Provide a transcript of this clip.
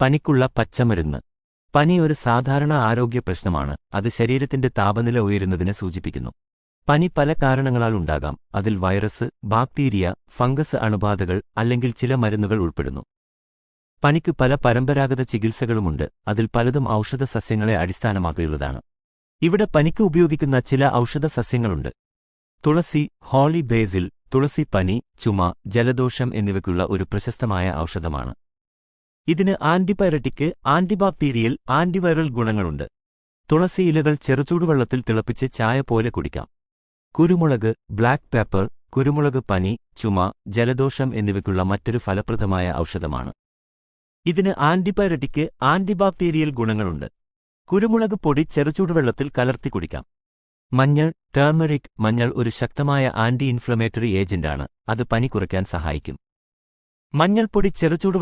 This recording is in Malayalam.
പനിക്കുള്ള പച്ചമരുന്ന്. പനി ഒരു സാധാരണ ആരോഗ്യ പ്രശ്നമാണ്. അത് ശരീരത്തിന്റെ താപനില ഉയരുന്നതിനെ സൂചിപ്പിക്കുന്നു. പനി പല കാരണങ്ങളാൽ ഉണ്ടാകാം. അതിൽ വൈറസ്, ബാക്ടീരിയ, ഫംഗസ് അണുബാധകൾ അല്ലെങ്കിൽ ചില മരുന്നുകൾ ഉൾപ്പെടുന്നു. പനിക്ക് പല പരമ്പരാഗത ചികിത്സകളുമുണ്ട്. അതിൽ പലതും ഔഷധ സസ്യങ്ങളെ അടിസ്ഥാനമാക്കിയുള്ളതാണ്. ഇവിടെ പനിക്ക് ഉപയോഗിക്കുന്ന ചില ഔഷധ സസ്യങ്ങളുണ്ട്. തുളസി, ഹോളി ബേസിൽ. തുളസി പനി, ചുമ, ജലദോഷം എന്നിവയ്ക്കുള്ള ഒരു പ്രശസ്തമായ ഔഷധമാണ്. ഇതിന് ആന്റിപൈററ്റിക്, ആന്റിബാക്ടീരിയൽ, ആന്റിവൈറൽ ഗുണങ്ങളുണ്ട്. തുളസി ഇലകൾ ചെറുചൂടുവെള്ളത്തിൽ തിളപ്പിച്ച് ചായ പോലെ കുടിക്കാം. കുരുമുളക്, ബ്ലാക്ക് പെപ്പർ. കുരുമുളക് പനി, ചുമ, ജലദോഷം എന്നിവയ്ക്കുള്ള മറ്റൊരു ഫലപ്രദമായ ഔഷധമാണ്. ഇതിന് ആന്റിപൈററ്റിക്, ആന്റിബാക്ടീരിയൽ ഗുണങ്ങളുണ്ട്. കുരുമുളക് പൊടി ചെറുചൂടുവെള്ളത്തിൽ കലർത്തി കുടിക്കാം. മഞ്ഞൾ, ടേർമറിക്. മഞ്ഞൾ ഒരു ശക്തമായ ആന്റി ഇൻഫ്ലമേറ്ററി ഏജന്റാണ്. അത് പനി കുറയ്ക്കാൻ സഹായിക്കും. മഞ്ഞൾപ്പൊടി ചെറുചൂട്